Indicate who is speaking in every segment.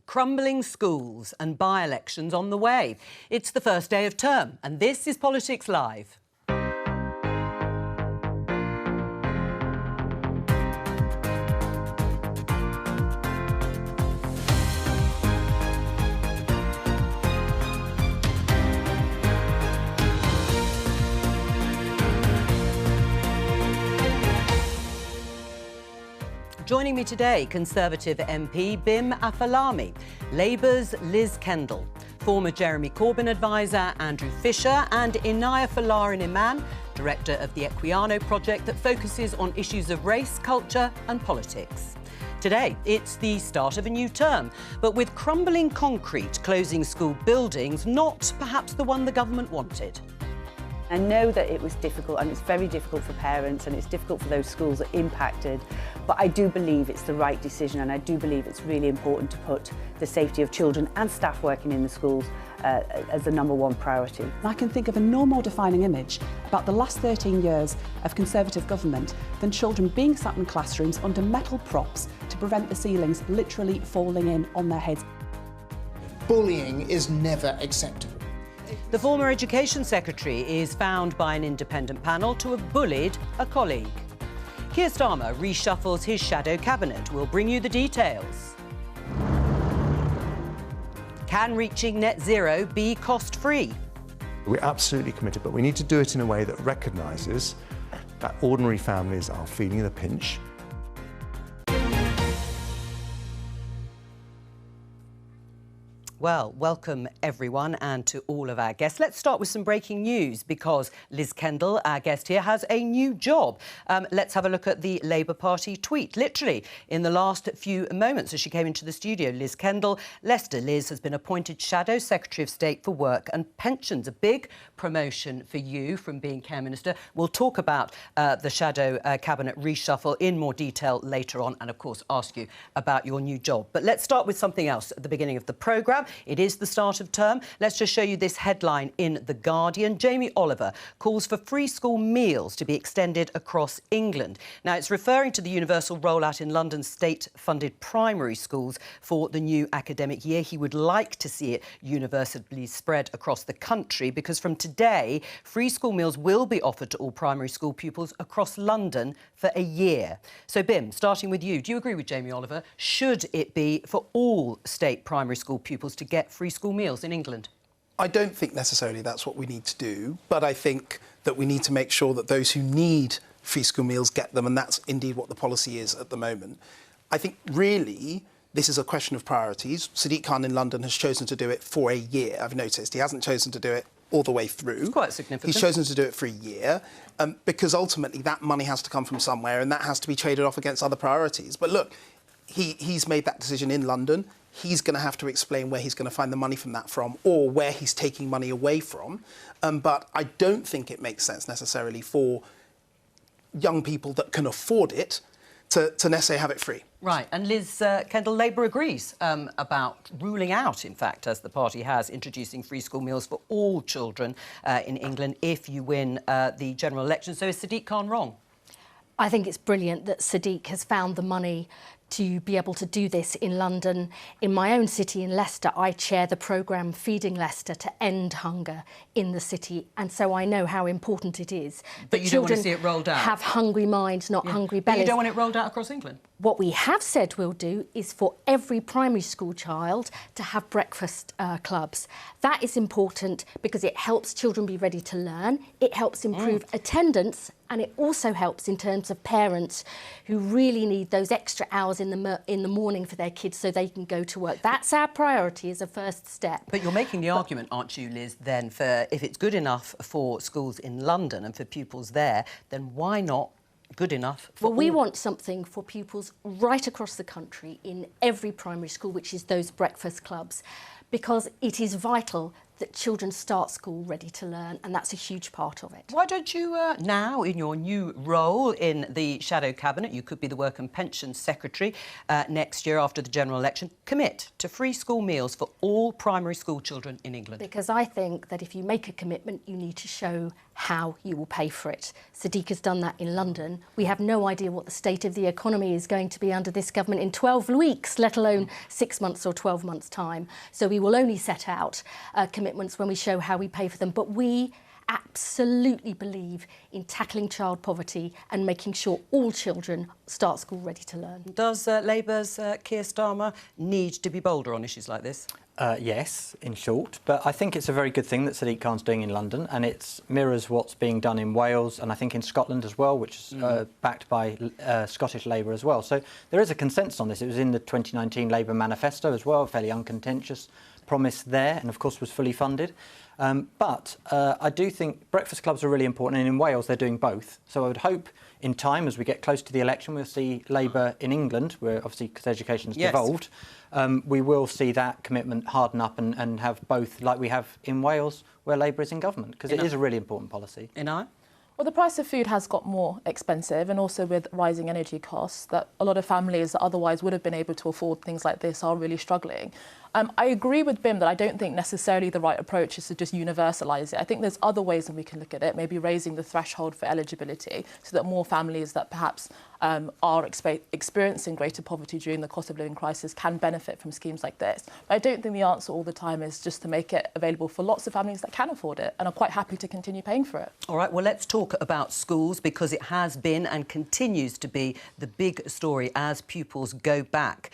Speaker 1: Crumbling schools and by-elections on the way. It's the first day of term, and this is Politics Live. Joining me today, Conservative MP Bim Afalami, Labour's Liz Kendall, former Jeremy Corbyn advisor Andrew Fisher, and Inaya Folarin Iman, director of the Equiano project that focuses on issues of race, culture and politics. Today, it's the start of a new term, but with crumbling concrete closing school buildings, not perhaps the one the government wanted.
Speaker 2: I know that it was difficult, and it's very difficult for parents, and it's difficult for those schools that are impacted, but I do believe it's the right decision, and I do believe it's really important to put the safety of children and staff working in the schools as the #1 priority.
Speaker 3: I can think of a no more defining image about the last 13 years of Conservative government than children being sat in classrooms under metal props to prevent the ceilings literally falling in on their heads.
Speaker 4: Bullying is never acceptable.
Speaker 1: The former Education Secretary is found by an independent panel to have bullied a colleague. Keir Starmer reshuffles his shadow cabinet. We'll bring you the details. Can reaching net zero be cost-free?
Speaker 5: We're absolutely committed, but we need to do it in a way that recognises that ordinary families are feeling the pinch.
Speaker 1: Well, welcome everyone and to all of our guests. Let's start with some breaking news because Liz Kendall, our guest here, has a new job. Let's have a look at the Labour Party tweet. Literally, in the last few moments as she came into the studio, Liz Kendall, Leicester Liz, has been appointed Shadow Secretary of State for Work and Pensions. A big promotion for you from being Care Minister. We'll talk about the Shadow Cabinet reshuffle in more detail later on and, of course, ask you about your new job. But let's start with something else at the beginning of the programme. It is the start of term. Let's just show you this headline in The Guardian. Jamie Oliver calls for free school meals to be extended across England. Now, it's referring to the universal rollout in London's state-funded primary schools for the new academic year. He would like to see it universally spread across the country because from today, free school meals will be offered to all primary school pupils across London for a year. So, Bim, starting with you, do you agree with Jamie Oliver? Should it be for all state primary school pupils to get free school meals in England?
Speaker 4: I don't think necessarily that's what we need to do, but I think that we need to make sure that those who need free school meals get them, and that's indeed what the policy is at the moment. I think really this is a question of priorities. Sadiq Khan in London has chosen to do it for a year, I've noticed. He hasn't chosen to do it all the way through.
Speaker 1: It's quite significant.
Speaker 4: He's chosen to do it for a year because ultimately that money has to come from somewhere and that has to be traded off against other priorities. But look, he's made that decision in London. He's going to have to explain where he's going to find the money from that from or where he's taking money away from. But I don't think it makes sense necessarily for young people that can afford it to necessarily have it free.
Speaker 1: Right, and Liz Kendall, Labour agrees about ruling out, in fact, as the party has, introducing free school meals for all children in England if you win the general election. So is Sadiq Khan wrong?
Speaker 6: I think it's brilliant that Sadiq has found the money to be able to do this in London. In my own city, in Leicester, I chair the programme Feeding Leicester to end hunger in the city, and so I know how important it is.
Speaker 1: But you don't want to see it rolled out?
Speaker 6: Have hungry minds, not hungry bellies.
Speaker 1: But you don't want it rolled out across England?
Speaker 6: What we have said we'll do is for every primary school child to have breakfast clubs. That is important because it helps children be ready to learn, it helps improve attendance, and it also helps in terms of parents who really need those extra hours in the morning for their kids so they can go to work. That's our priority as a first step.
Speaker 1: But you're making the argument, aren't you, Liz, then, for if it's good enough for schools in London and for pupils there, then why not good enough for all?
Speaker 6: We want something for pupils right across the country in every primary school, which is those breakfast clubs, because it is vital that children start school ready to learn, and that's a huge part of it.
Speaker 1: Why don't you now, in your new role in the Shadow Cabinet, you could be the Work and Pensions Secretary next year after the general election, commit to free school meals for all primary school children in England?
Speaker 6: Because I think that if you make a commitment, you need to show how you will pay for it. Sadiq has done that in London. We have no idea what the state of the economy is going to be under this government in 12 weeks, let alone 6 months or 12 months' time. So we will only set out commitments when we show how we pay for them. But we absolutely believe in tackling child poverty and making sure all children start school ready to learn.
Speaker 1: Does Labour's Keir Starmer need to be bolder on issues like this?
Speaker 7: Yes, in short, but I think it's a very good thing that Sadiq Khan's doing in London, and it mirrors what's being done in Wales and I think in Scotland as well, which is backed by Scottish Labour as well. So there is a consensus on this. It was in the 2019 Labour manifesto as well, a fairly uncontentious promise there, and of course was fully funded. But I do think breakfast clubs are really important, and in Wales they're doing both. So I would hope in time, as we get close to the election, we'll see Labour in England, where obviously because education's devolved, we will see that commitment harden up and have both, like we have in Wales, where Labour is in government, because it is a really important policy.
Speaker 8: Well, the price of food has got more expensive, and also with rising energy costs, that a lot of families that otherwise would have been able to afford things like this are really struggling. I agree with Bim that I don't think necessarily the right approach is to just universalise it. I think there's other ways that we can look at it, maybe raising the threshold for eligibility so that more families that perhaps are experiencing greater poverty during the cost of living crisis can benefit from schemes like this. But I don't think the answer all the time is just to make it available for lots of families that can afford it and are quite happy to continue paying for it.
Speaker 1: All right, well, let's talk about schools, because it has been and continues to be the big story as pupils go back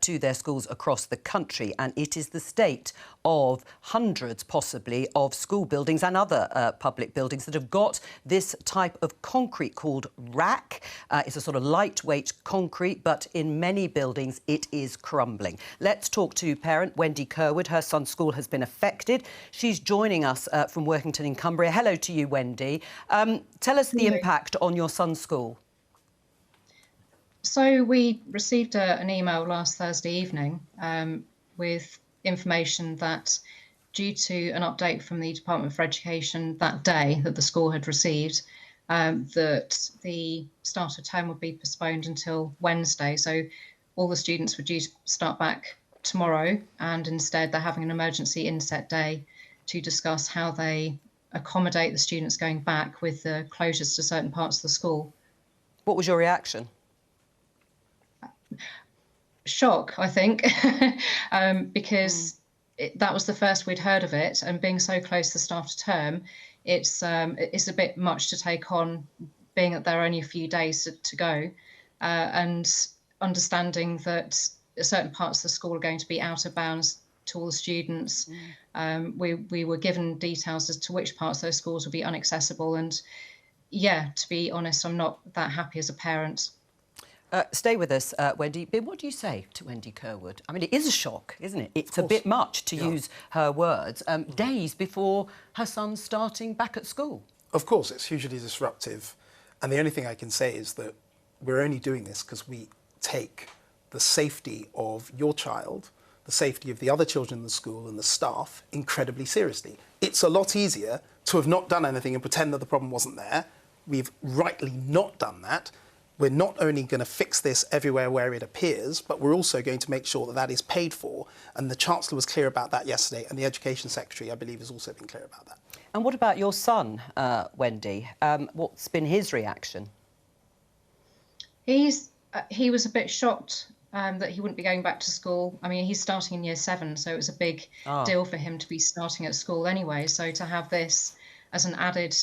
Speaker 1: to their schools across the country. And it is the state of hundreds, possibly, of school buildings and other public buildings that have got this type of concrete called rack. It's a sort of lightweight concrete, but in many buildings it is crumbling. Let's talk to parent Wendy Kerwood. Her son's school has been affected. She's joining us from Workington in Cumbria. Hello to you, Wendy. Tell us the impact on your son's school.
Speaker 9: So we received an email last Thursday evening with information that due to an update from the Department for Education that day that the school had received, that the start of term would be postponed until Wednesday. So all the students were due to start back tomorrow, and instead they're having an emergency inset day to discuss how they accommodate the students going back with the closures to certain parts of the school.
Speaker 1: What was your reaction?
Speaker 9: Shock, I think, because that was the first we'd heard of it, and being so close to the start of term, it's a bit much to take on, being that there are only a few days to go, and understanding that certain parts of the school are going to be out of bounds to all the students. We were given details as to which parts of those schools would be inaccessible, and yeah, to be honest, I'm not that happy as a parent.
Speaker 1: Stay with us, Wendy. But what do you say to Wendy Kerwood? I mean, it is a shock, isn't it? It's a bit much, to use her words, days before her son's starting back at school.
Speaker 4: Of course, it's hugely disruptive. And the only thing I can say is that we're only doing this because we take the safety of your child, the safety of the other children in the school and the staff incredibly seriously. It's a lot easier to have not done anything and pretend that the problem wasn't there. We've rightly not done that. We're not only going to fix this everywhere where it appears, but we're also going to make sure that that is paid for. And the Chancellor was clear about that yesterday, and the Education Secretary, I believe, has also been clear about that.
Speaker 1: And what about your son, Wendy? What's been his reaction?
Speaker 9: He was a bit shocked that he wouldn't be going back to school. I mean, he's starting in year 7, so it was a big deal for him to be starting at school anyway. So to have this as an added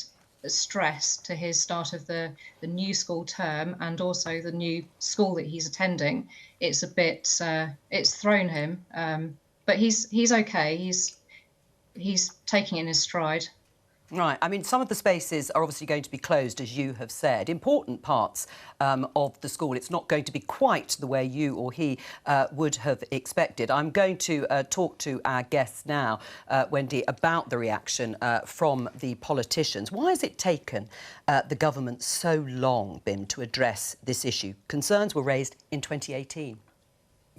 Speaker 9: stress to his start of the new school term and also the new school that he's attending, it's a bit it's thrown him, but he's okay. He's taking it in his stride.
Speaker 1: Right. I mean, some of the spaces are obviously going to be closed, as you have said. Important parts of the school. It's not going to be quite the way you or he would have expected. I'm going to talk to our guests now, Wendy, about the reaction from the politicians. Why has it taken the government so long, Bim, to address this issue? Concerns were raised in 2018.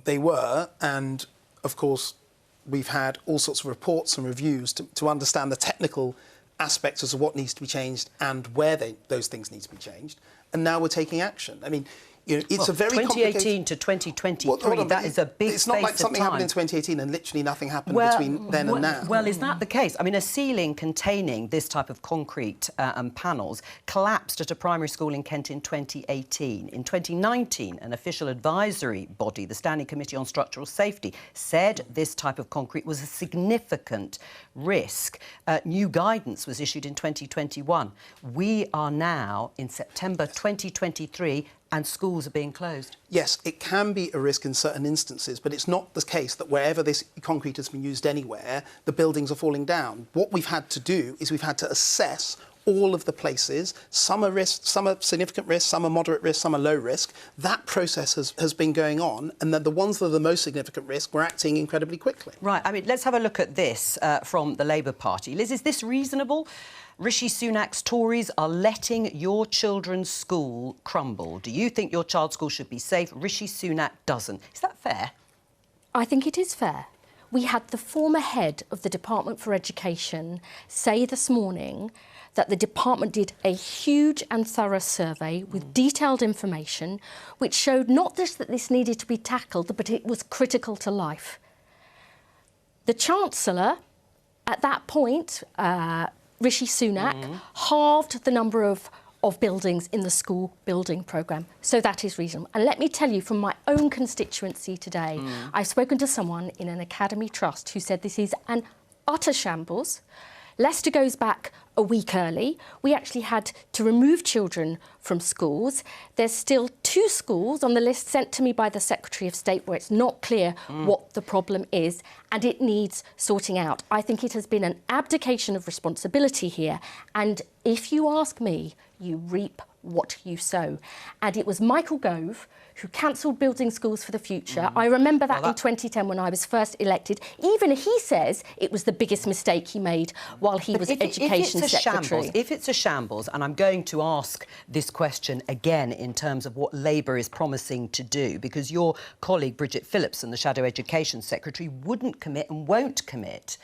Speaker 4: They were, and of course, we've had all sorts of reports and reviews to understand the technical aspects as to what needs to be changed and where those things need to be changed. And now we're taking action. I mean, you know, it's a very
Speaker 1: 2018 to 2023, that is a big space of time.
Speaker 4: It's not like something happened in 2018 and literally nothing happened between then and now.
Speaker 1: Well, is that the case? I mean, a ceiling containing this type of concrete and panels collapsed at a primary school in Kent in 2018. In 2019, an official advisory body, the Standing Committee on Structural Safety, said this type of concrete was a significant risk. New guidance was issued in 2021. We are now in September 2023 and schools are being closed.
Speaker 4: Yes, it can be a risk in certain instances, but it's not the case that wherever this concrete has been used anywhere, the buildings are falling down. What we've had to do is we've had to assess all of the places. Some are risk, some are significant risk, some are moderate risk, some are low risk. That process has been going on, and then the ones that are the most significant risk, we're acting incredibly quickly.
Speaker 1: Right, I mean, let's have a look at this from the Labour Party. Liz, is this reasonable? Rishi Sunak's Tories are letting your children's school crumble. Do you think your child's school should be safe? Rishi Sunak doesn't. Is that fair?
Speaker 6: I think it is fair. We had the former head of the Department for Education say this morning that the department did a huge and thorough survey with detailed information which showed not just that this needed to be tackled, but it was critical to life. The Chancellor, at that point, Rishi Sunak, halved the number of buildings in the school building programme. So that is reasonable. And let me tell you, from my own constituency today, I've spoken to someone in an academy trust who said this is an utter shambles. Leicester goes back a week early. We actually had to remove children from schools. There's still 2 schools on the list sent to me by the Secretary of State where it's not clear what the problem is, and it needs sorting out. I think it has been an abdication of responsibility here, and if you ask me, you reap what you sow. And it was Michael Gove who cancelled Building Schools for the Future. I remember that in 2010 when I was first elected. Even he says it was the biggest mistake he made while he was Education Secretary.
Speaker 1: If it's a shambles, and I'm going to ask this question again in terms of what Labour is promising to do, because your colleague Bridget Phillipson, the Shadow Education Secretary, wouldn't commit and won't commit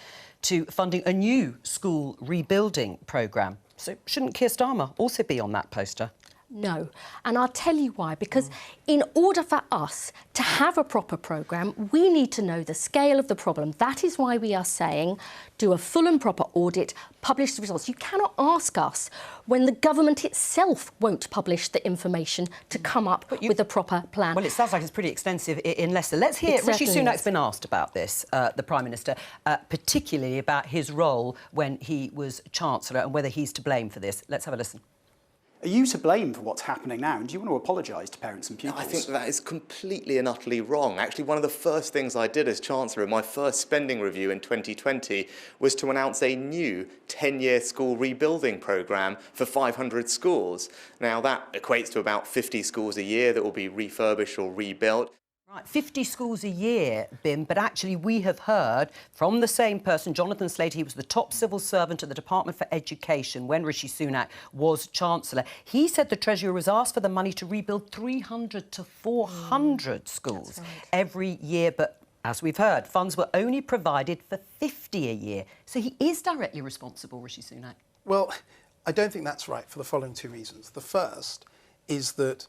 Speaker 1: to funding a new school rebuilding programme. So shouldn't Keir Starmer also be on that poster?
Speaker 6: No. And I'll tell you why. Because in order for us to have a proper programme, we need to know the scale of the problem. That is why we are saying do a full and proper audit, publish the results. You cannot ask us when the government itself won't publish the information to come up with a proper plan.
Speaker 1: Well, it sounds like it's pretty extensive in Leicester. Let's hear, Rishi Sunak's been asked about this, the Prime Minister, particularly about his role when he was Chancellor and whether he's to blame for this. Let's have a listen.
Speaker 10: Are you to blame for what's happening now? And do you want to apologise to parents and pupils?
Speaker 11: I think that is completely and utterly wrong. Actually, one of the first things I did as Chancellor in my first spending review in 2020 was to announce a new 10-year school rebuilding programme for 500 schools. Now, that equates to about 50 schools a year that will be refurbished or rebuilt.
Speaker 1: Right, 50 schools a year, Bim, but actually we have heard from the same person, Jonathan Slater. He was the top civil servant at the Department for Education when Rishi Sunak was Chancellor. He said the Treasury was asked for the money to rebuild 300 to 400 schools every year, but as we've heard, funds were only provided for 50 a year. So he is directly responsible, Rishi Sunak.
Speaker 4: Well, I don't think that's right for the following 2 reasons. The first is that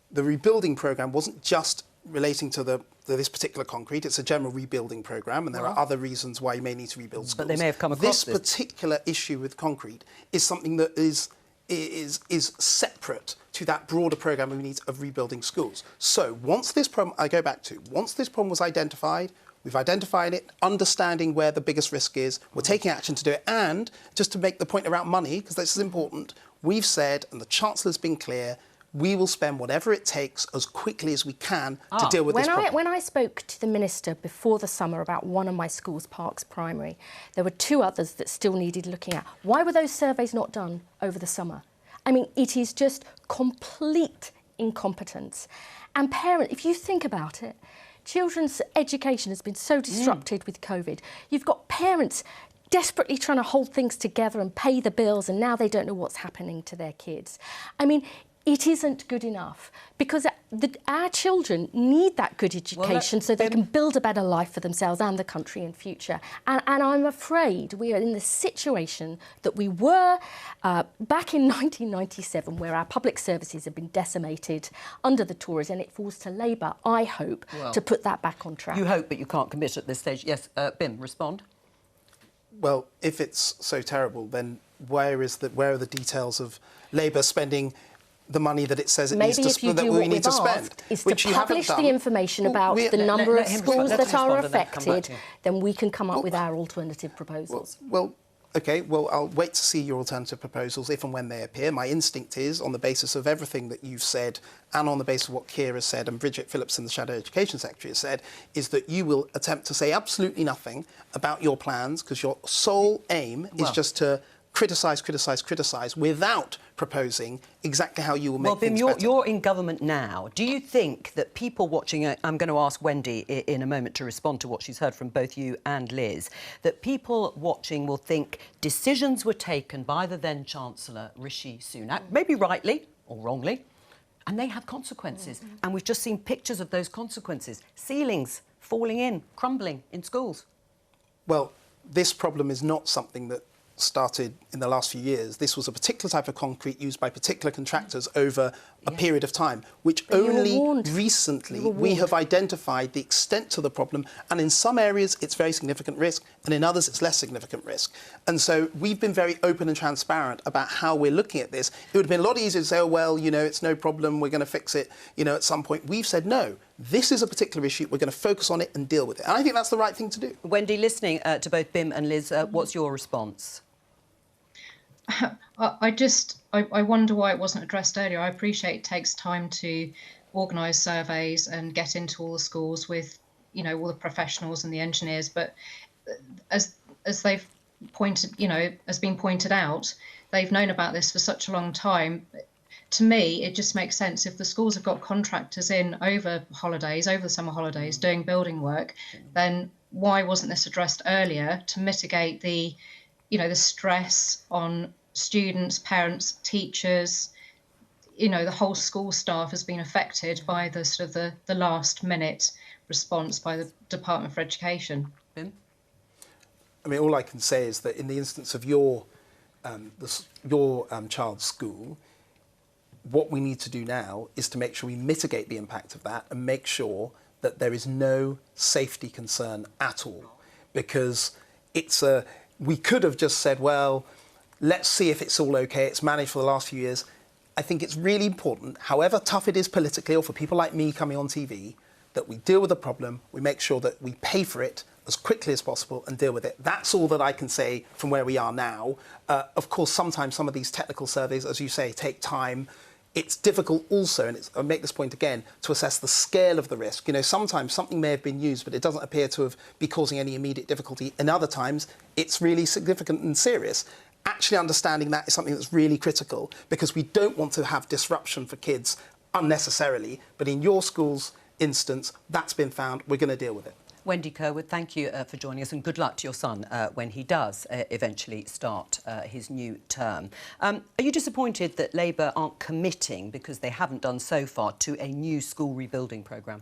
Speaker 4: the rebuilding programme wasn't just relating to this particular concrete. It's a general rebuilding programme, and there are other reasons why you may need to rebuild schools.
Speaker 1: But they may have come across
Speaker 4: this particular issue with concrete is something that is separate to that broader programme we need of rebuilding schools. So once this problem, once this problem was identified, we've identified it, understanding where the biggest risk is, we're taking action to do it, and just to make the point around money, because this is important, we've said, and the Chancellor's been clear, we will spend whatever it takes as quickly as we can to deal with this problem.
Speaker 6: When I spoke to the Minister before the summer about one of my schools, Parks Primary, there were 2 others that still needed looking at. Why were those surveys not done over the summer? I mean, it is just complete incompetence. And parents, if you think about it, children's education has been so disrupted with COVID. You've got parents desperately trying to hold things together and pay the bills, and now they don't know what's happening to their kids. I mean, it isn't good enough, because our children need that good education so they can build a better life for themselves and the country in future. And I'm afraid we are in the situation that we were back in 1997, where our public services have been decimated under the Tories, and it falls to Labour, I hope, to put that back on track.
Speaker 1: You hope, but you can't commit at this stage. Yes, Bim, respond.
Speaker 4: Well, if it's so terrible, then where are the details of Labour spending the money that it says it needs to spend, that we need to spend,
Speaker 6: is to publish the information about the number of schools that are affected, then we can come up with our alternative proposals.
Speaker 4: OK, well, I'll wait to see your alternative proposals if and when they appear. My instinct is, on the basis of everything that you've said and on the basis of what Keir has said and Bridget Phillipson, the Shadow Education Secretary, has said, is that you will attempt to say absolutely nothing about your plans, because your sole aim is just to criticise without proposing exactly how you will make things better.
Speaker 1: You're in government now. Do you think that people watching, I'm going to ask Wendy in a moment to respond to what she's heard from both you and Liz, that people watching will think decisions were taken by the then Chancellor, Rishi Sunak, maybe rightly or wrongly, and they have consequences. And we've just seen pictures of those consequences. Ceilings falling in, crumbling in schools.
Speaker 4: Well, this problem is not something that started in the last few years. This was a particular type of concrete used by particular contractors over a period of time, which only recently we have identified the extent to the problem, and in some areas it's very significant risk, and in others it's less significant risk. And so we've been very open and transparent about how we're looking at this. It would have been a lot easier to say, oh, well, you know, it's no problem, we're going to fix it, you know, at some point. We've said, no, this is a particular issue, we're going to focus on it and deal with it. And I think that's the right thing to do.
Speaker 1: Wendy, listening to both Bim and Liz, what's your response?
Speaker 9: I wonder why it wasn't addressed earlier. I appreciate it takes time to organise surveys and get into all the schools with, you know, all the professionals and the engineers. But as they've pointed, you know, has been pointed out, they've known about this for such a long time. To me, it just makes sense if the schools have got contractors in over holidays, over the summer holidays, doing building work, then why wasn't this addressed earlier to mitigate the, you know, the stress on students, parents, teachers, you know, the whole school staff has been affected by the sort of the last minute response by the Department for Education.
Speaker 1: Bim?
Speaker 4: I mean, all I can say is that in the instance of your child's school, what we need to do now is to make sure we mitigate the impact of that and make sure that there is no safety concern at all, because we could have just said, well, let's see if it's all OK. It's managed for the last few years. I think it's really important, however tough it is politically or for people like me coming on TV, that we deal with the problem, we make sure that we pay for it as quickly as possible and deal with it. That's all that I can say from where we are now. Of course, sometimes some of these technical surveys, as you say, take time. It's difficult also, and I'll make this point again, to assess the scale of the risk. You know, sometimes something may have been used, but it doesn't appear to be causing any immediate difficulty. And other times, it's really significant and serious. Actually understanding that is something that's really critical, because we don't want to have disruption for kids unnecessarily. But in your school's instance, that's been found. We're going to deal with it.
Speaker 1: Wendy Curwood, thank you for joining us, and good luck to your son when he does eventually start his new term. Are you disappointed that Labour aren't committing, because they haven't done so far, to a new school rebuilding programme?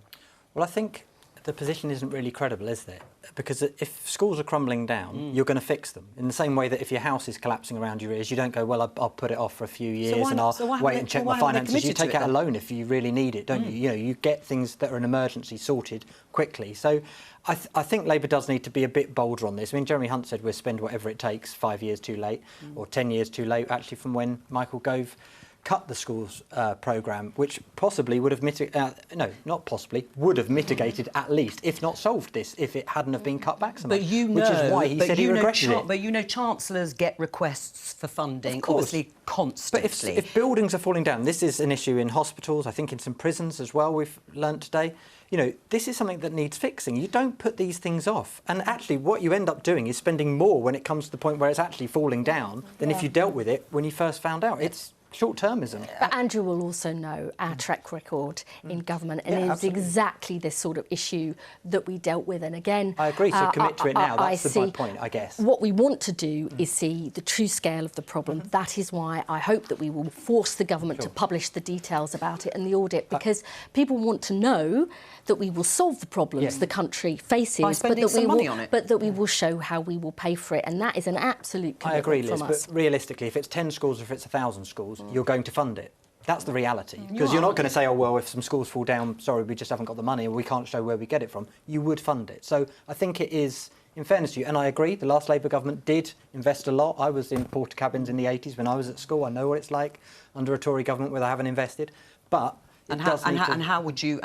Speaker 7: Well, I think the position isn't really credible, is it? Because if schools are crumbling down, you're going to fix them. In the same way that if your house is collapsing around your ears, you don't go, well, I'll put it off for a few years and I'll wait and check my finances. You take out a loan if you really need it, don't you? You know, you get things that are an emergency sorted quickly. So I think Labour does need to be a bit bolder on this. I mean, Jeremy Hunt said we'll spend whatever it takes, 5 years too late, or 10 years too late, actually, from when Michael Gove cut the schools programme, which possibly would have would have mitigated at least, if not solved this, if it hadn't have been cut back so much.
Speaker 1: But you know,
Speaker 7: which is why he said he regretted it.
Speaker 1: But you know, chancellors get requests for funding, obviously constantly.
Speaker 7: But if buildings are falling down, this is an issue in hospitals, I think in some prisons as well, we've learnt today. You know, this is something that needs fixing. You don't put these things off. And actually, what you end up doing is spending more when it comes to the point where it's actually falling down than if you dealt with it when you first found out. It's short-termism.
Speaker 6: But Andrew will also know our track record in government, and it is exactly this sort of issue that we dealt with. And again,
Speaker 7: I agree, so commit to it now. That's my point, I guess.
Speaker 6: What we want to do is see the true scale of the problem. That is why I hope that we will force the government to publish the details about it and the audit, because people want to know that we will solve the problems the country faces,
Speaker 1: by spending some money on it.
Speaker 6: But that we will show how we will pay for it, and that is an absolute commitment
Speaker 7: I agree, Liz,
Speaker 6: from us.
Speaker 7: but realistically, if it's 10 schools or if it's 1,000 schools, you're going to fund it. That's the reality. Because you're not going to say, oh, well, if some schools fall down, sorry, we just haven't got the money, or we can't show where we get it from. You would fund it. So I think it is, in fairness to you, and I agree, the last Labour government did invest a lot. I was in porter cabins in the 80s when I was at school. I know what it's like under a Tory government where they haven't invested. But
Speaker 1: how would you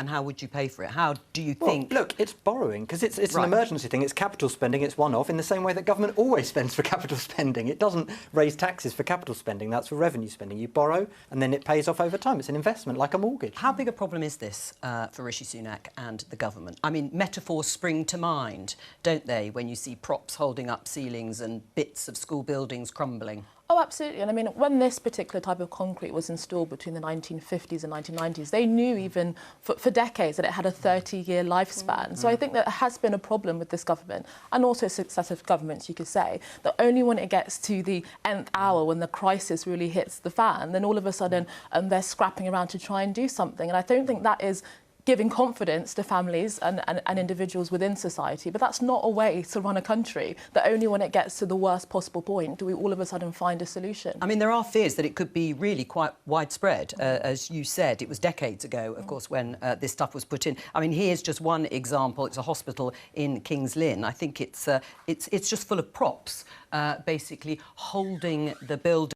Speaker 1: pay for it? How do you think?
Speaker 7: Look, it's borrowing because it's an emergency thing. It's capital spending. It's one-off in the same way that government always spends for capital spending. It doesn't raise taxes for capital spending. That's for revenue spending. You borrow and then it pays off over time. It's an investment like a mortgage.
Speaker 1: How big a problem is this for Rishi Sunak and the government? I mean, metaphors spring to mind, don't they, when you see props holding up ceilings and bits of school buildings crumbling?
Speaker 8: Oh, absolutely. And I mean, when this particular type of concrete was installed between the 1950s and 1990s, they knew even for decades that it had a 30-year lifespan. So I think that has been a problem with this government, and also successive governments, you could say, that only when it gets to the nth hour, when the crisis really hits the fan, then all of a sudden they're scrapping around to try and do something. And I don't think that is giving confidence to families and individuals within society. But that's not a way to run a country, that only when it gets to the worst possible point do we all of a sudden find a solution.
Speaker 1: I mean, there are fears that it could be really quite widespread. As you said, it was decades ago, of course, when this stuff was put in. I mean, here's just one example. It's a hospital in King's Lynn. I think it's just full of props, basically holding the buildings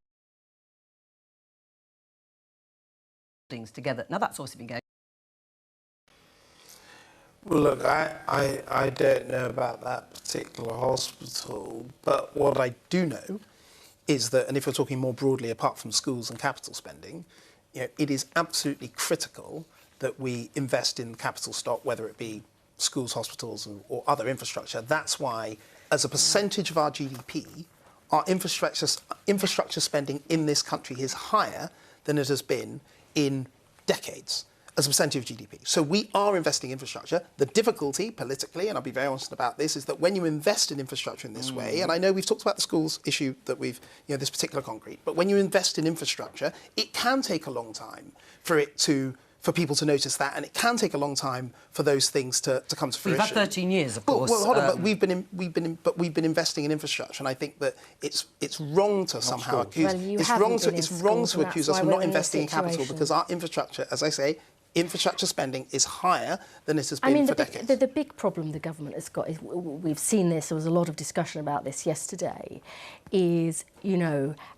Speaker 1: together. Now, that's obviously been going.
Speaker 12: Well, look, I don't know about that particular hospital, but what I do know is that, and if we're talking more broadly apart from schools and capital spending, it is absolutely critical that we invest in capital stock, whether it be schools, hospitals, or other infrastructure. That's why, as a percentage of our GDP, our infrastructure spending in this country is higher than it has been in decades, as a percentage of GDP. So we are investing in infrastructure. The difficulty politically, and I'll be very honest about this, is that when you invest in infrastructure in this way, and I know we've talked about the schools issue that we've, this particular concrete, but when you invest in infrastructure, it can take a long time for people to notice that, and it can take a long time for those things to come to fruition.
Speaker 1: We've had 13 years, of course.
Speaker 12: Well, hold on, but we've been investing in infrastructure, and I think that it's wrong to somehow accuse.
Speaker 6: Well,
Speaker 12: it's wrong to accuse us of not investing in capital, because our infrastructure, as I say, infrastructure spending is higher than it has been for decades.
Speaker 6: The big problem the government has got, is, we've seen this, there was a lot of discussion about this yesterday, is,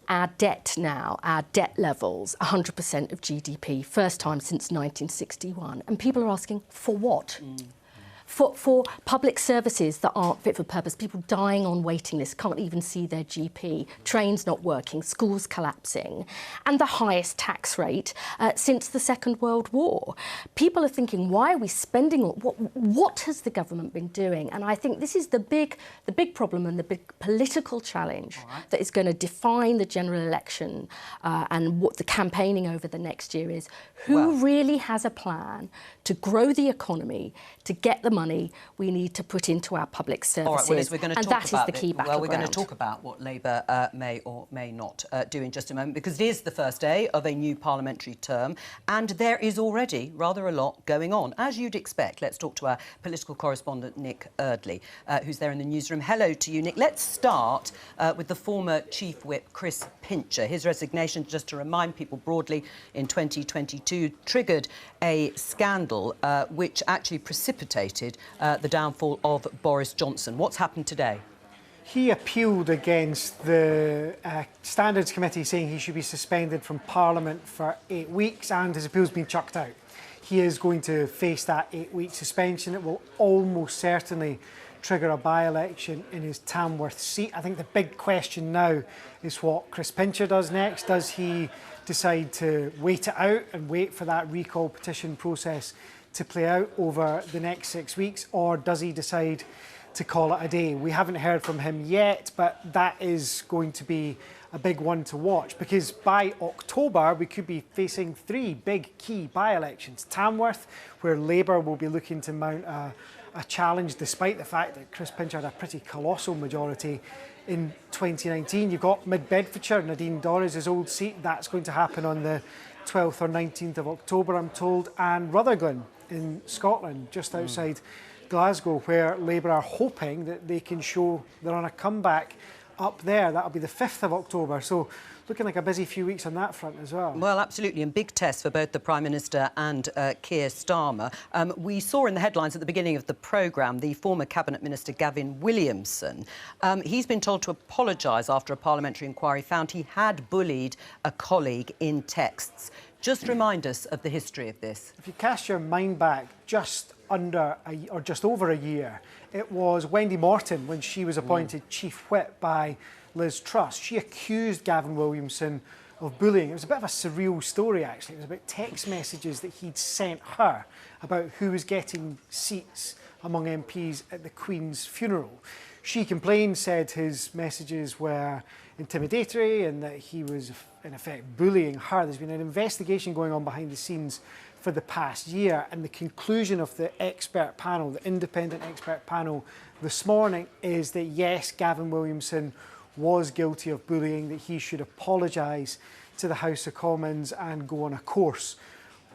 Speaker 6: our debt now, our debt levels, 100% of GDP, first time since 1961. And people are asking, for what? For public services that aren't fit for purpose, people dying on waiting lists, can't even see their GP, trains not working, schools collapsing, and the highest tax rate since the Second World War. People are thinking, why are we spending all, what has the government been doing? And I think this is the big problem and the big political challenge that is going to define the general election and what the campaigning over the next year is. Who really has a plan to grow the economy, to get the money we need to put into our public services?
Speaker 1: All right, well, Liz, we're going to
Speaker 6: and
Speaker 1: talk
Speaker 6: that
Speaker 1: about
Speaker 6: is the key battleground.
Speaker 1: Well, we're going to talk about what Labour may or may not do in just a moment, because it is the first day of a new parliamentary term, and there is already rather a lot going on, as you'd expect. Let's talk to our political correspondent, Nick Eardley, who's there in the newsroom. Hello to you, Nick. Let's start with the former Chief Whip, Chris Pincher. His resignation, just to remind people broadly, in 2022 triggered a scandal which actually precipitated the downfall of Boris Johnson. What's happened today?
Speaker 13: He appealed against the Standards Committee, saying he should be suspended from Parliament for 8 weeks, and his appeal's been chucked out. He is going to face that 8-week suspension. It will almost certainly trigger a by-election in his Tamworth seat. I think the big question now is what Chris Pincher does next. Does he decide to wait it out and wait for that recall petition process to play out over the next 6 weeks, or does he decide to call it a day? We haven't heard from him yet, but that is going to be a big one to watch, because by October we could be facing 3 big key by-elections. Tamworth, where Labour will be looking to mount a challenge despite the fact that Chris Pincher had a pretty colossal majority in 2019. You've got Mid-Bedfordshire, Nadine Dorries' old seat. That's going to happen on the 12th or 19th of October, I'm told. And Rutherglen in Scotland, just outside Glasgow, where Labour are hoping that they can show they're on a comeback up there. That'll be the 5th of October. So looking like a busy few weeks on that front as well.
Speaker 1: Well, absolutely, and big test for both the Prime Minister and Keir Starmer. We saw in the headlines at the beginning of the programme the former Cabinet Minister Gavin Williamson. He's been told to apologise after a parliamentary inquiry found he had bullied a colleague in texts. Just remind us of the history of this.
Speaker 13: If you cast your mind back just over a year, it was Wendy Morton when she was appointed Chief Whip by Liz Truss. She accused Gavin Williamson of bullying. It was a bit of a surreal story, actually. It was about text messages that he'd sent her about who was getting seats among MPs at the Queen's funeral. She complained, said his messages were intimidatory and that he was, in effect, bullying her. There's been an investigation going on behind the scenes for the past year, and the conclusion of the expert panel, the independent expert panel this morning, is that yes, Gavin Williamson was guilty of bullying, that he should apologise to the House of Commons and go on a course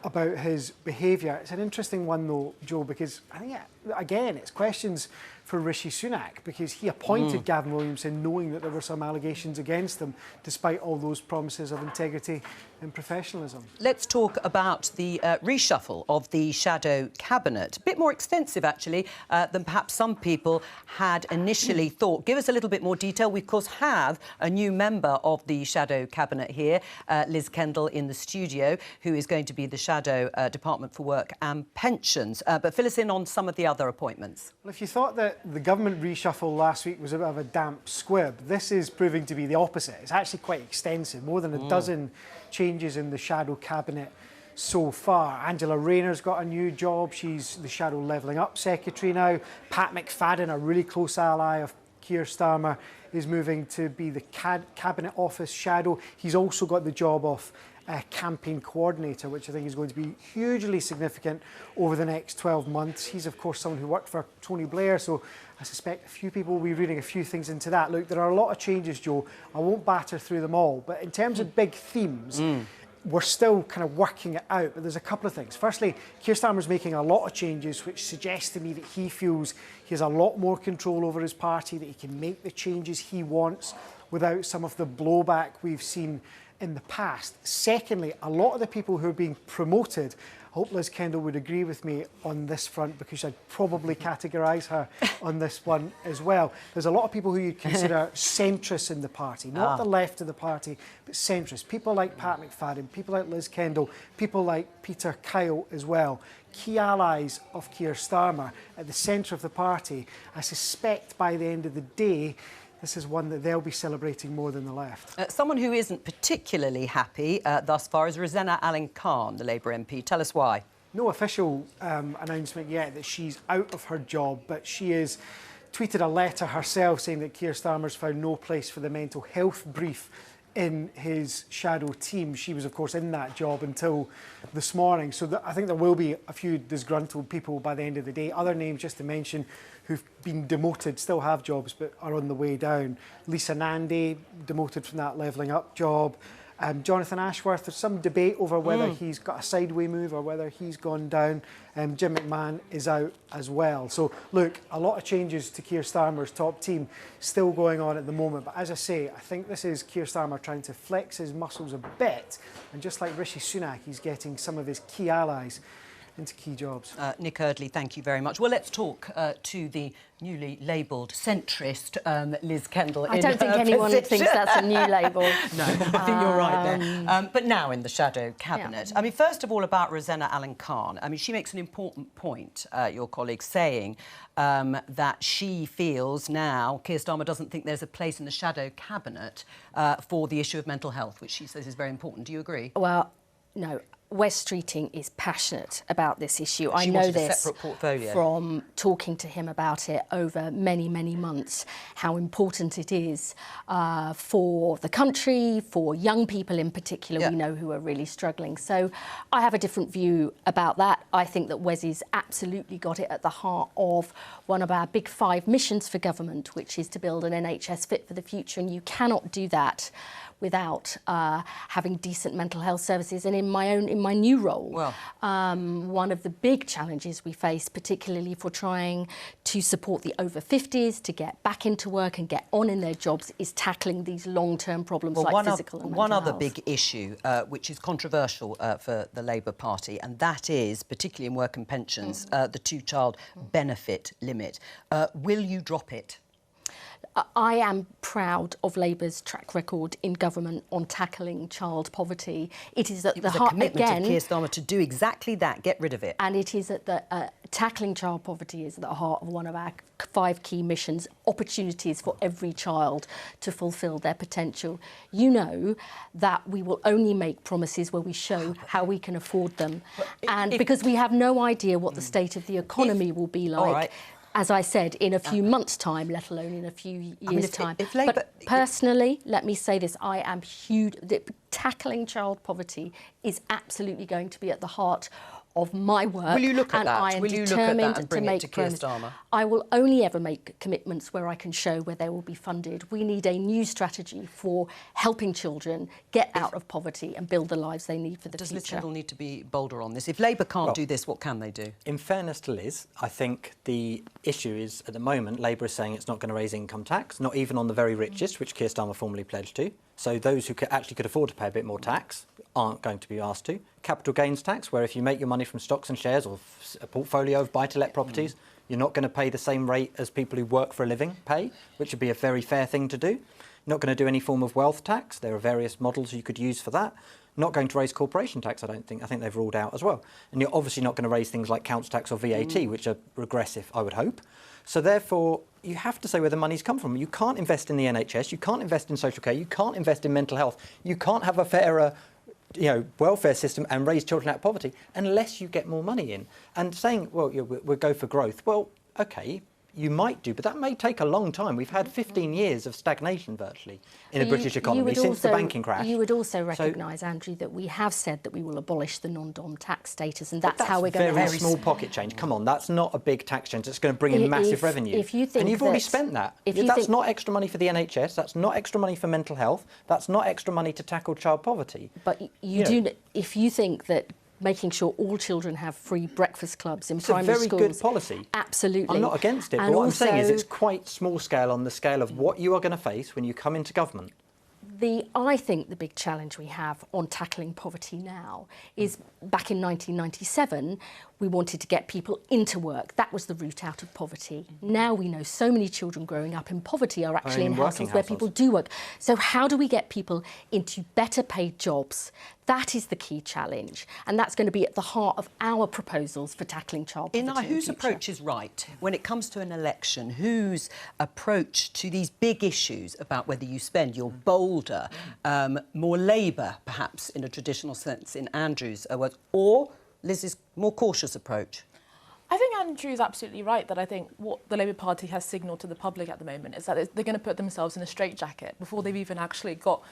Speaker 13: about his behaviour. It's an interesting one though, Jo, because I think, again, it's questions for Rishi Sunak, because he appointed Gavin Williamson knowing that there were some allegations against him, despite all those promises of integrity and professionalism.
Speaker 1: Let's talk about the reshuffle of the shadow cabinet. A bit more extensive, actually, than perhaps some people had initially thought. Give us a little bit more detail. We, of course, have a new member of the shadow cabinet here, Liz Kendall, in the studio, who is going to be the shadow Department for Work and Pensions. But fill us in on some of the other appointments.
Speaker 13: Well, if you thought that the government reshuffle last week was a bit of a damp squib, this is proving to be the opposite. It's actually quite extensive, more than a dozen changes in the shadow cabinet so far. Angela Rayner's got a new job. She's the shadow Levelling Up secretary now. Pat McFadden, a really close ally of Keir Starmer, is moving to be the cabinet office shadow. He's also got the job of campaign coordinator, which I think is going to be hugely significant over the next 12 months. He's, of course, someone who worked for Tony Blair, so I suspect a few people will be reading a few things into that. Look, there are a lot of changes, Jo. I won't batter through them all, but in terms of big themes, we're still kind of working it out, but there's a couple of things. Firstly, Keir Starmer's making a lot of changes, which suggests to me that he feels he has a lot more control over his party, that he can make the changes he wants without some of the blowback we've seen in the past. Secondly, a lot of the people who are being promoted, I hope Liz Kendall would agree with me on this front, because I'd probably categorise her on this one as well. There's a lot of people who you'd consider centrists in the party, not the left of the party, but centrists. People like Pat McFadden, people like Liz Kendall, people like Peter Kyle as well. Key allies of Keir Starmer at the centre of the party. I suspect by the end of the day, this is one that they'll be celebrating more than the left.
Speaker 1: Someone who isn't particularly happy thus far is Rosanna Allen-Khan, the Labour MP. Tell us why.
Speaker 13: No official announcement yet that she's out of her job, but she has tweeted a letter herself saying that Keir Starmer's found no place for the mental health brief in his shadow team. She was, of course, in that job until this morning. So I think there will be a few disgruntled people by the end of the day. Other names, just to mention, who've been demoted, still have jobs, but are on the way down. Lisa Nandy, demoted from that Levelling Up job. Jonathan Ashworth, there's some debate over whether he's got a sideway move or whether he's gone down. Jim McMahon is out as well. So, look, a lot of changes to Keir Starmer's top team still going on at the moment. But as I say, I think this is Keir Starmer trying to flex his muscles a bit. And just like Rishi Sunak, he's getting some of his key allies into key jobs.
Speaker 1: Nick Eardley, thank you very much. Well, let's talk to the newly labelled centrist Liz Kendall.
Speaker 6: I don't think anyone thinks that's a new label.
Speaker 1: No, I think you're right there. But now in the shadow cabinet. Yeah. I mean, first of all, about Rosanna Allen-Khan. I mean, she makes an important point, your colleague, saying that she feels now Keir Starmer doesn't think there's a place in the shadow cabinet for the issue of mental health, which she says is very important. Do you agree?
Speaker 6: Well, no. Wes Streeting is passionate about this issue. I
Speaker 1: She
Speaker 6: know
Speaker 1: wanted a
Speaker 6: this
Speaker 1: separate portfolio.
Speaker 6: from talking to him about it over many, many months, how important it is for the country, for young people in particular, we know, who are really struggling. So I have a different view about that. I think that Wes's absolutely got it at the heart of one of our big 5 missions for government, which is to build an NHS fit for the future, and you cannot do that without having decent mental health services. And in my new role, one of the big challenges we face, particularly for trying to support the over 50s to get back into work and get on in their jobs, is tackling these long-term problems like physical and mental
Speaker 1: One other
Speaker 6: health.
Speaker 1: big issue, which is controversial for the Labour Party, and that is, particularly in work and pensions, the 2-child benefit limit. Will you drop it?
Speaker 6: I am proud of Labour's track record in government on tackling child poverty. It is at the heart,
Speaker 1: commitment
Speaker 6: again,
Speaker 1: of Keir Starmer to do exactly that, get rid of it.
Speaker 6: And it is at the tackling child poverty is at the heart of one of our 5 key missions, opportunities for every child to fulfil their potential. You know that we will only make promises where we show how we can afford them. And because we have no idea what the state of the economy will be like. As I said, in a few months' time, let alone in a few years' time. But personally, let me say this, I am huge. Tackling child poverty is absolutely going to be at the heart of my work.
Speaker 1: Will you look at that?
Speaker 6: I am
Speaker 1: Will you look at
Speaker 6: determined
Speaker 1: that and bring
Speaker 6: to
Speaker 1: it
Speaker 6: make
Speaker 1: to Keir
Speaker 6: promises.
Speaker 1: Starmer?
Speaker 6: I will only ever make commitments where I can show where they will be funded. We need a new strategy for helping children get out of poverty and build the lives they need for the
Speaker 1: future. Does Liz Kendall need to be bolder on this? If Labour can't do this, what can they do?
Speaker 7: In fairness to Liz, I think the issue is, at the moment, Labour is saying it's not going to raise income tax, not even on the very richest, which Keir Starmer formally pledged to. So those who actually could afford to pay a bit more tax aren't going to be asked to. Capital gains tax, where if you make your money from stocks and shares or a portfolio of buy-to-let properties, you're not going to pay the same rate as people who work for a living pay, which would be a very fair thing to do. You're not going to do any form of wealth tax. There are various models you could use for that. Not going to raise corporation tax, I don't think. I think they've ruled out as well. And you're obviously not going to raise things like council tax or VAT, which are regressive, I would hope. So therefore, you have to say where the money's come from. You can't invest in the NHS, you can't invest in social care, you can't invest in mental health, you can't have a fairer welfare system and raise children out of poverty unless you get more money in. And saying, well, we'll go for growth. Well, OK, you might do, but that may take a long time. We've had 15 years of stagnation virtually in the British economy since the banking crash.
Speaker 6: You would also recognise, Andrew, that we have said that we will abolish the non-dom tax status, and that's how we're going to...
Speaker 7: Very small pocket change. Come on, that's not a big tax change. It's going to bring in massive revenue.
Speaker 6: If you think
Speaker 7: and you've already spent that. That's not extra money for the NHS. That's not extra money for mental health. That's not extra money to tackle child poverty.
Speaker 6: But if you think that making sure all children have free breakfast clubs in primary schools...
Speaker 7: It's a very good policy.
Speaker 6: Absolutely.
Speaker 7: I'm not against it, but what I'm saying is it's quite small scale on the scale of what you are going to face when you come into government.
Speaker 6: I think the big challenge we have on tackling poverty now is back in 1997, we wanted to get people into work. That was the route out of poverty. Now we know so many children growing up in poverty are actually in households where people do work. So how do we get people into better paid jobs? That is the key challenge. And that's going to be at the heart of our proposals for tackling child poverty.
Speaker 1: Inna, whose approach is right? When it comes to an election, whose approach to these big issues about whether you spend, you're bolder, more Labour, perhaps, in a traditional sense, in Andrew's words, or Liz's more cautious approach?
Speaker 8: I think Andrew's absolutely right that I think what the Labour Party has signalled to the public at the moment is that they're going to put themselves in a straitjacket before they've even actually got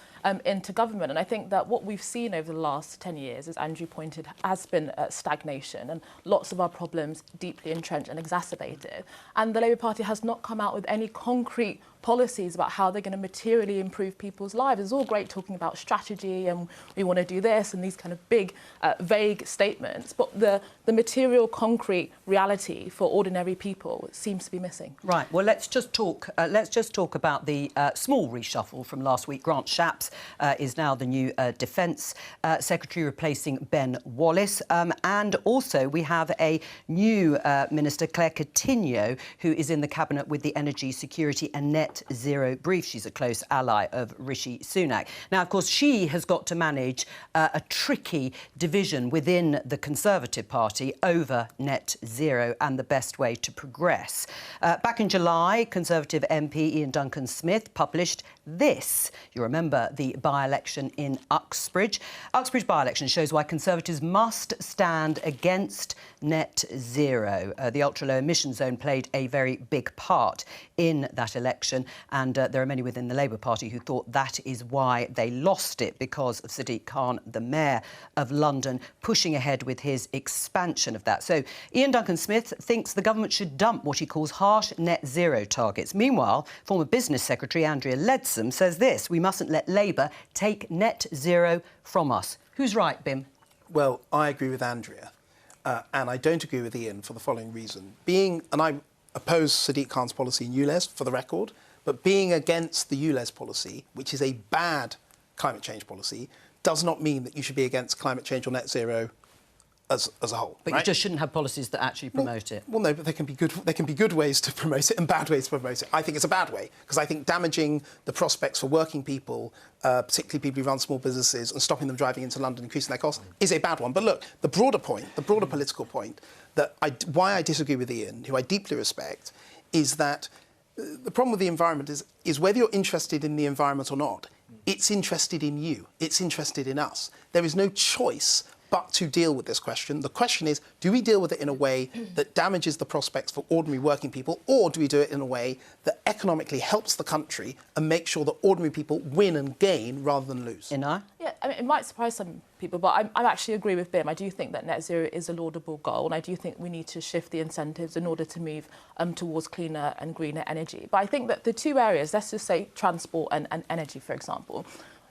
Speaker 8: into government. And I think that what we've seen over the last 10 years, as Andrew pointed, has been stagnation and lots of our problems deeply entrenched and exacerbated. And the Labour Party has not come out with any concrete policies about how they're going to materially improve people's lives. It's all great talking about strategy and we want to do this and these kind of big, vague statements, but the material, concrete reality for ordinary people seems to be missing.
Speaker 1: Right. Well, let's just talk about the small reshuffle from last week. Grant Shapps is now the new Defence Secretary, replacing Ben Wallace, and also we have a new Minister, Claire Coutinho, who is in the cabinet with the energy security and net net zero brief. She's a close ally of Rishi Sunak. Now, of course, she has got to manage a tricky division within the Conservative Party over net zero and the best way to progress. Back in July, Conservative MP Ian Duncan-Smith published this. You remember the by-election in Uxbridge. Uxbridge by-election shows why Conservatives must stand against net zero. The ultra-low emission zone played a very big part in that election, and there are many within the Labour Party who thought that is why they lost it, because of Sadiq Khan, the Mayor of London, pushing ahead with his expansion of that. So Ian Duncan-Smith thinks the government should dump what he calls harsh net zero targets. Meanwhile, former Business Secretary Andrea Leadsom says this: we mustn't let Labour take net zero from us. Who's right, Bim?
Speaker 4: Well, I agree with Andrea, and I don't agree with Ian for the following reason. And I oppose Sadiq Khan's policy in ULEZ, for the record, but being against the ULEZ policy, which is a bad climate change policy, does not mean that you should be against climate change or net zero as a whole.
Speaker 1: But
Speaker 4: right?
Speaker 1: you just shouldn't have policies that actually promote it.
Speaker 4: Well, no, but there can be good ways to promote it and bad ways to promote it. I think it's a bad way, because I think damaging the prospects for working people, particularly people who run small businesses, and stopping them driving into London, increasing their costs, is a bad one. But look, the broader political point, why I disagree with Ian, who I deeply respect, is that the problem with the environment is whether you're interested in the environment or not, it's interested in you. It's interested in us. There is no choice but to deal with this question. The question is, do we deal with it in a way that damages the prospects for ordinary working people, or do we do it in a way that economically helps the country and makes sure that ordinary people win and gain rather than lose?
Speaker 1: Inar?
Speaker 8: Yeah, I mean, it might surprise some people, but I actually agree with Bim. I do think that net zero is a laudable goal, and I do think we need to shift the incentives in order to move towards cleaner and greener energy. But I think that the two areas, let's just say transport and energy, for example,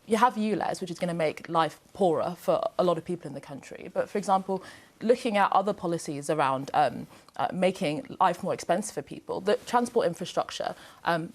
Speaker 8: you have ULEZ, which is going to make life poorer for a lot of people in the country. But, for example, looking at other policies around making life more expensive for people, the transport infrastructure,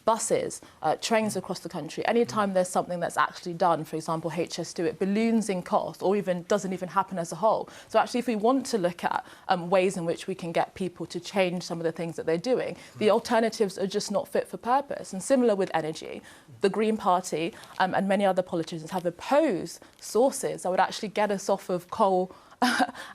Speaker 8: buses, trains across the country, anytime there's something that's actually done, for example, HS2, it balloons in cost or even doesn't even happen as a whole. So actually, if we want to look at ways in which we can get people to change some of the things that they're doing, the alternatives are just not fit for purpose. And similar with energy, the Green Party and many other politicians have opposed sources that would actually get us off of coal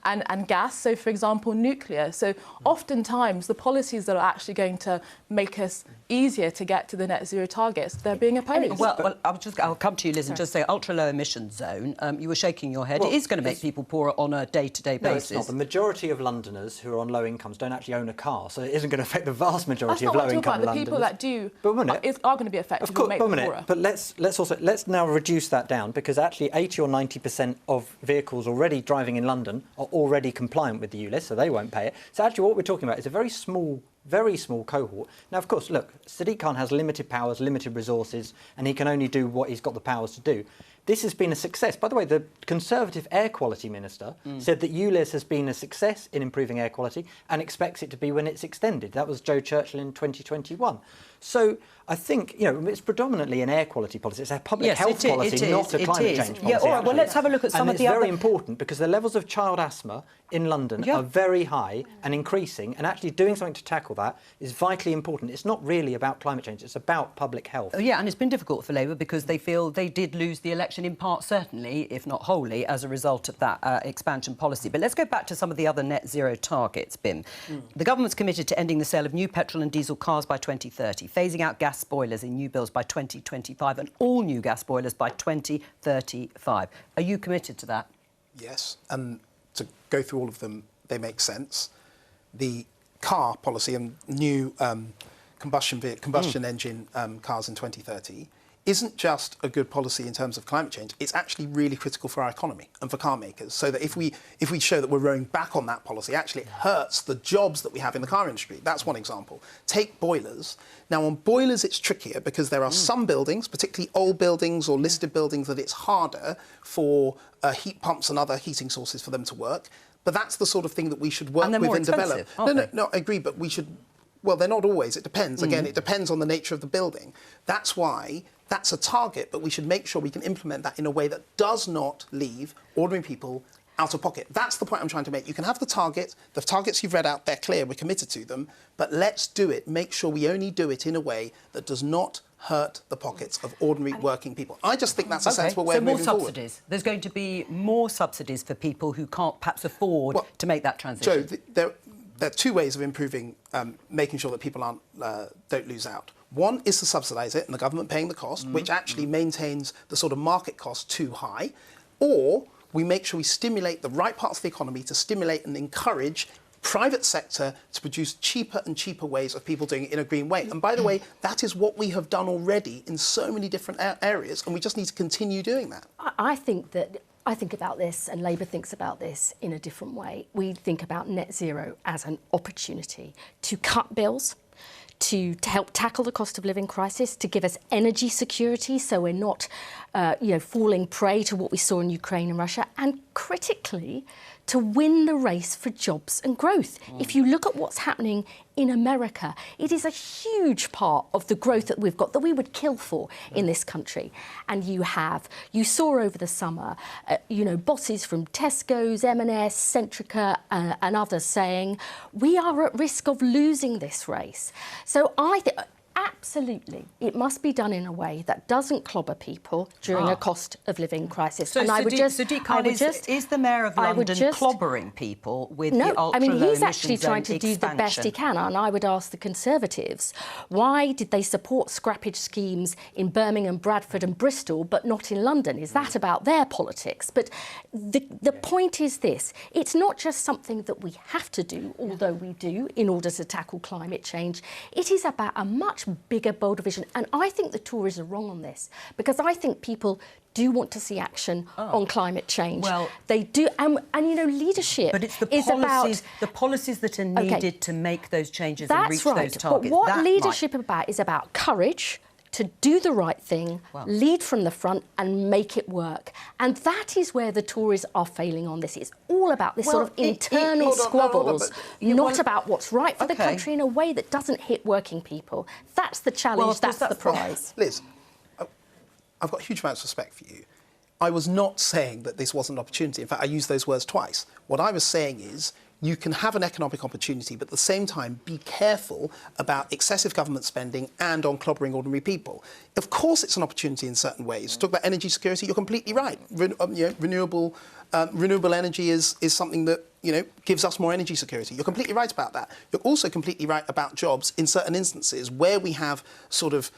Speaker 8: and gas, so for example nuclear. So oftentimes the policies that are actually going to make us easier to get to the net zero targets, they're being opposed.
Speaker 1: Well, I'll come to you, Liz, and just say ultra-low emission zone. You were shaking your head. Well, it is going to make people poorer on a day-to-day basis.
Speaker 7: It's not. The majority of Londoners who are on low incomes don't actually own a car, so it isn't going to affect the vast majority of low-income Londoners.
Speaker 8: The people that do are going to be affected. Of course, make them poorer.
Speaker 7: But let's now reduce that down, because actually 80 or 90% of vehicles already driving in London are already compliant with the ULEZ, so they won't pay it. So actually what we're talking about is a very small cohort. Now, of course, look, Sadiq Khan has limited powers, limited resources, and he can only do what he's got the powers to do. This has been a success. By the way, the Conservative Air Quality Minister said that ULEZ has been a success in improving air quality and expects it to be when it's extended. That was Joe Churchill in 2021. So I think, it's predominantly an air quality policy. It's a public health policy, not a climate change policy.
Speaker 1: Yeah, all right, well, let's have a look at some of the other...
Speaker 7: And it's very important because the levels of child asthma in London are very high and increasing, and actually doing something to tackle that is vitally important. It's not really about climate change, it's about public health.
Speaker 1: Yeah, and it's been difficult for Labour because they feel they did lose the election in part, certainly, if not wholly, as a result of that expansion policy. But let's go back to some of the other net zero targets, Bim. The government's committed to ending the sale of new petrol and diesel cars by 2030, phasing out gas boilers in new builds by 2025 and all new gas boilers by 2035. Are you committed to that?
Speaker 4: Yes, and to go through all of them, they make sense. The car policy and new combustion engine cars in 2030 isn't just a good policy in terms of climate change, it's actually really critical for our economy and for car makers. So that if we show that we're rowing back on that policy, actually it hurts the jobs that we have in the car industry. That's one example. Take boilers. Now, on boilers, it's trickier because there are some buildings, particularly old buildings or listed buildings, that it's harder for heat pumps and other heating sources for them to work. But that's the sort of thing that we should work with and develop. No, I agree, but we should... Well, they're not always. It depends. Again, it depends on the nature of the building. That's why that's a target, but we should make sure we can implement that in a way that does not leave ordinary people out of pocket. That's the point I'm trying to make. You can have the targets you've read out, they're clear, we're committed to them, but let's do it. Make sure we only do it in a way that does not hurt the pockets of ordinary working people. I just think that's a sensible way of moving forward.
Speaker 1: So more subsidies. There's going to be more subsidies for people who can't perhaps afford to make that transition.
Speaker 4: Jo, there are two ways of improving, making sure that people don't lose out. One is to subsidise it and the government paying the cost, which actually maintains the sort of market cost too high, or we make sure we stimulate the right parts of the economy to stimulate and encourage private sector to produce cheaper and cheaper ways of people doing it in a green way. And by the way, that is what we have done already in so many different areas, and we just need to continue doing that.
Speaker 6: I think about this, and Labour thinks about this in a different way. We think about net zero as an opportunity to cut bills, to help tackle the cost of living crisis, to give us energy security so we're not falling prey to what we saw in Ukraine and Russia, and critically, to win the race for jobs and growth. If you look at what's happening in America, it is a huge part of the growth that we've got that we would kill for in this country. And you saw over the summer, bosses from Tesco's, M&S, Centrica and others saying, we are at risk of losing this race. So I think absolutely, it must be done in a way that doesn't clobber people during a cost of living crisis.
Speaker 1: So,
Speaker 6: and
Speaker 1: Sadiq Khan, is the Mayor of London clobbering people with the ultra-low emissions
Speaker 6: he's actually trying to do the best he can. And I would ask the Conservatives, why did they support scrappage schemes in Birmingham, Bradford and Bristol, but not in London? Is that about their politics? But the point is this, it's not just something that we have to do, although we do, in order to tackle climate change. It is about a much bigger, bolder vision. And I think the Tories are wrong on this, because I think people do want to see action on climate change.
Speaker 1: Well,
Speaker 6: they do, and leadership.
Speaker 1: But it's the policies that are needed to make those changes and reach those targets.
Speaker 6: But what leadership is about courage to do the right thing, lead from the front and make it work. And that is where the Tories are failing on this. It's all about this sort of internal squabbles, not about what's right for the country in a way that doesn't hit working people. That's the challenge, that's the prize.
Speaker 4: Liz, I've got huge amounts of respect for you. I was not saying that this wasn't an opportunity. In fact, I used those words twice. What I was saying is, you can have an economic opportunity, but at the same time, be careful about excessive government spending and on clobbering ordinary people. Of course, it's an opportunity in certain ways. Talk about energy security, you're completely right. Renewable energy is something that gives us more energy security. You're completely right about that. You're also completely right about jobs in certain instances where we have sort of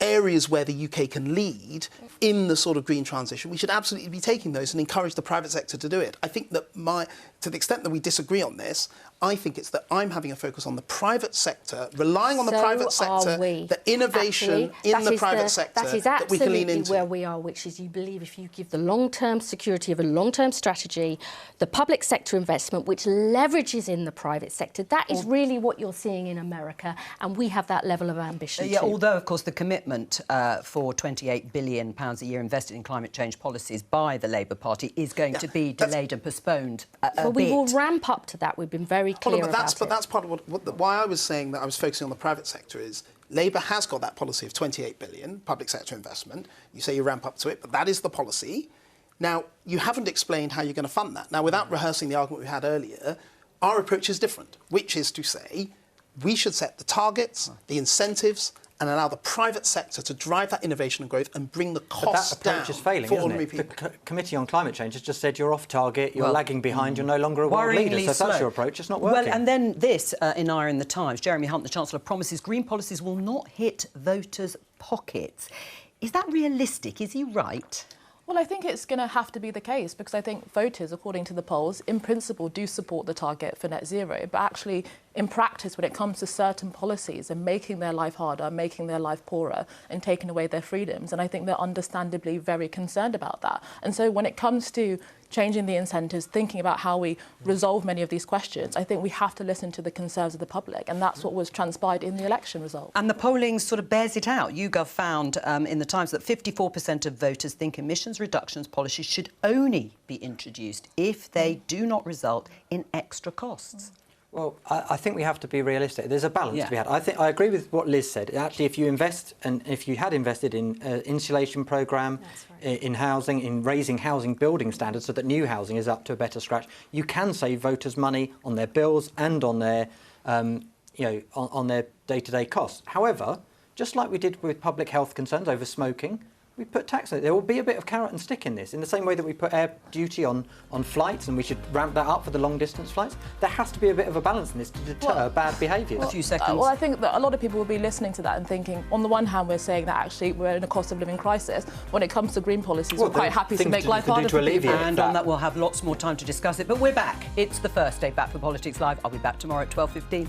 Speaker 4: areas where the UK can lead in the sort of green transition. We should absolutely be taking those and encourage the private sector to do it. I think that to the extent that we disagree on this, I think it's that I'm having a focus on the private sector, relying on the private sector, the innovation in the private sector that we can lean into.
Speaker 6: That is absolutely where we are, which is you believe if you give the long-term security of a long-term strategy, the public sector investment, which leverages in the private sector, that is really what you're seeing in America, and we have that level of ambition too.
Speaker 1: Although, of course, the commitment for £28 billion a year invested in climate change policies by the Labour Party is going to be delayed and postponed a bit.
Speaker 6: We will ramp up to that. We've been very clear about it.
Speaker 4: But that's part of why I was saying that I was focusing on the private sector is Labour has got that policy of 28 billion public sector investment. You say you ramp up to it, but that is the policy. Now, you haven't explained how you're going to fund that. Now, without rehearsing the argument we had earlier, our approach is different, which is to say we should set the targets, the incentives, and allow the private sector to drive that innovation and growth and bring the costs down
Speaker 7: is failing,
Speaker 4: for
Speaker 7: isn't
Speaker 4: ordinary
Speaker 7: it?
Speaker 4: people.
Speaker 7: The Committee on Climate Change has just said you're off target, you're lagging behind, you're no longer a world leader. So if that's your approach, it's not working.
Speaker 1: Well, and then this, in Ira in the Times, Jeremy Hunt, the Chancellor, promises green policies will not hit voters' pockets. Is that realistic? Is he right?
Speaker 8: Well, I think it's going to have to be the case because I think voters, according to the polls, in principle do support the target for net zero. But actually, in practice, when it comes to certain policies and making their life harder, making their life poorer and taking away their freedoms, and I think they're understandably very concerned about that. And so when it comes to changing the incentives, thinking about how we resolve many of these questions, I think we have to listen to the concerns of the public, and that's what was transpired in the election result.
Speaker 1: And the polling sort of bears it out. YouGov found in the Times that 54% of voters think emissions reductions policies should only be introduced if they do not result in extra costs.
Speaker 7: Well, I think we have to be realistic. There's a balance to be had. I agree with what Liz said. Actually, if you invest, and if you had invested in insulation programme, in housing, in raising housing building standards so that new housing is up to a better scratch, you can save voters money on their bills and on their, on their day-to-day costs. However, just like we did with public health concerns over smoking, we put tax on it. There will be a bit of carrot and stick in this, in the same way that we put air duty on flights, and we should ramp that up for the long-distance flights. There has to be a bit of a balance in this to deter bad behaviours.
Speaker 1: A few seconds.
Speaker 8: Well, I think that a lot of people will be listening to that and thinking, on the one hand, we're saying that actually we're in a cost of living crisis. When it comes to green policies, we're quite happy to make life harder for people.
Speaker 1: And on that, we'll have lots more time to discuss it. But we're back. It's the first day back for Politics Live. I'll be back tomorrow at 12:15.